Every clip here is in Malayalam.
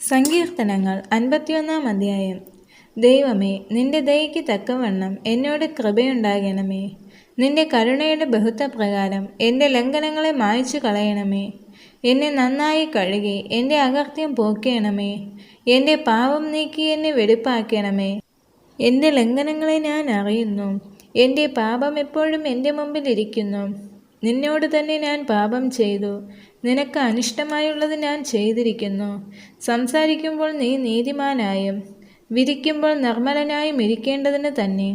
സങ്കീർത്തനങ്ങൾ 51 അധ്യായം. ദൈവമേ, നിന്റെ ദയയ്ക്ക് തക്കവണ്ണം എന്നോട് കൃപയുണ്ടാകണമേ. നിന്റെ കരുണയുടെ ബഹുത്വപ്രകാരം എൻ്റെ ലംഘനങ്ങളെ മായ്ച്ചു കളയണമേ. എന്നെ നന്നായി കഴുകി എൻ്റെ അകൃത്യം പോക്കണമേ. എൻ്റെ പാപം നീക്കി എന്നെ വെടിപ്പാക്കണമേ. എൻ്റെ ലംഘനങ്ങളെ ഞാൻ അറിയുന്നു, എൻ്റെ പാപം എപ്പോഴും എൻ്റെ മുമ്പിൽ ഇരിക്കുന്നു. നിന്നോട് തന്നെ ഞാൻ പാപം ചെയ്തു, നിനക്ക് അനിഷ്ടമായുള്ളത് ഞാൻ ചെയ്തിരിക്കുന്നു. സംസാരിക്കുമ്പോൾ നീ നീതിമാനായും വിധിക്കുമ്പോൾ നിർമ്മലനായും ഇരിക്കേണ്ടതിന് തന്നെ.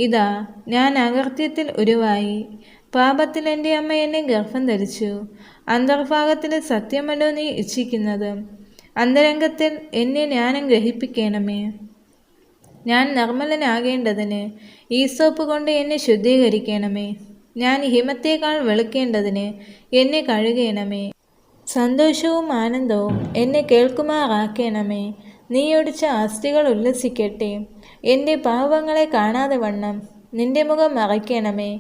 ഇതാ, ഞാൻ അകൃത്യത്തിൽ ഉരുവായി, പാപത്തിൽ എൻ്റെ അമ്മ എന്നെ ഗർഭം ധരിച്ചു. അന്തർഭാഗത്തിൽ സത്യമല്ലോ നീ ഇച്ഛിക്കുന്നത്, അന്തരംഗത്തിൽ എന്നെ ജ്ഞാനം ഗ്രഹിപ്പിക്കണമേ. ഞാൻ നിർമ്മലനാകേണ്ടതിന് ഈസോപ്പ് കൊണ്ട് എന്നെ ശുദ്ധീകരിക്കണമേ. ഞാൻ ഹിമത്തേക്കാൾ വെളുക്കേണ്ടതിന് എന്നെ കഴുകണമേ. സന്തോഷവും ആനന്ദവും എന്നെ കേൾക്കുമാറാക്കണമേ. നീ ഒടിച്ച അസ്ഥികൾ ഉല്ലസിക്കട്ടെ. എൻ്റെ പാപങ്ങളെ കാണാതെ വണ്ണം നിന്റെ മുഖം മറയ്ക്കണമേ.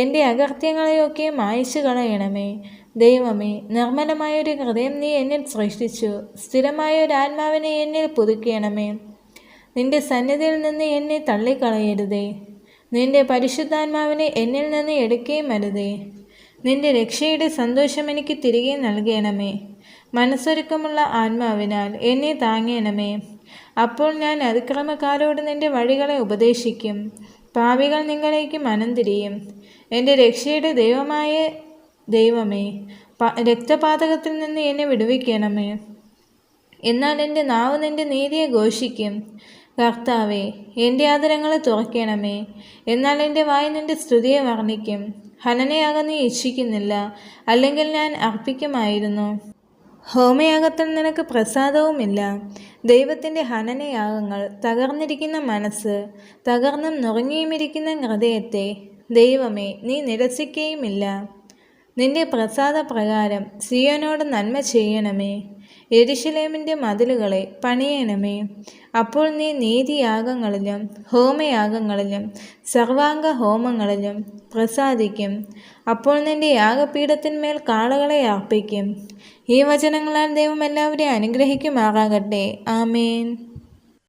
എൻ്റെ അകൃത്യങ്ങളെയൊക്കെ മായ്ച്ചു കളയണമേ. ദൈവമേ, നിർമ്മലമായൊരു ഹൃദയം നീ എന്നിൽ സൃഷ്ടിച്ചു, സ്ഥിരമായ ഒരു ആത്മാവിനെ എന്നിൽ പുതുക്കണമേ. നിന്റെ സന്നിധിയിൽ നിന്ന് എന്നെ തള്ളിക്കളയരുതേ. നിന്റെ പരിശുദ്ധാത്മാവിനെ എന്നിൽ നിന്ന് എടുക്കുകയും അരുതേ. നിന്റെ രക്ഷയുടെ സന്തോഷം എനിക്ക് തിരികെ നൽകണമേ. മനസ്സൊരുക്കമുള്ള ആത്മാവിനാൽ എന്നെ താങ്ങണമേ. അപ്പോൾ ഞാൻ അതിക്രമക്കാരോട് നിന്റെ വഴികളെ ഉപദേശിക്കും. പാപികൾ നിങ്ങളിലേക്ക് മനം തിരിയും. എൻ്റെ രക്ഷയുടെ ദൈവമായ ദൈവമേ, രക്തപാതകത്തിൽ നിന്ന് എന്നെ വിടുവിക്കണമേ. എന്നാൽ എൻ്റെ നാവ് നിന്റെ നീതിയെ ഘോഷിക്കും. കർത്താവേ, എൻ്റെ ആദരങ്ങളെ തുറക്കണമേ. എന്നാൽ എൻ്റെ വായ് നിന്റെ സ്തുതിയെ വർണ്ണിക്കും. ഹനനയാഗം നീ ഇച്ഛിക്കുന്നില്ല, അല്ലെങ്കിൽ ഞാൻ അർപ്പിക്കുമായിരുന്നു. ഹോമയാഗത്തിൽ നിനക്ക് പ്രസാദവുമില്ല. ദൈവത്തിൻ്റെ ഹനനയാഗങ്ങൾ തകർന്നിരിക്കുന്ന മനസ്സ്, തകർന്നും നുറങ്ങിയുമിരിക്കുന്ന ഹൃദയത്തെ ദൈവമേ, നീ നിരസിക്കുകയുമില്ല. നിന്റെ പ്രസാദപ്രകാരം സിയോനോട് നന്മ ചെയ്യണമേ. യെരുശലേമിൻ്റെ മതിലുകളെ പണിയണമേ. അപ്പോൾ നീ നീതിയാഗങ്ങളിലും ഹോമയാഗങ്ങളിലും സർവാംഗ ഹോമങ്ങളിലും പ്രസാദിക്കും. അപ്പോൾ നിന്റെ യാഗപീഠത്തിന്മേൽ കാളകളെ അർപ്പിക്കും. ഈ വചനങ്ങളാൽ ദൈവം എല്ലാവരെയും അനുഗ്രഹിക്കുമാറാകട്ടെ. ആമേൻ.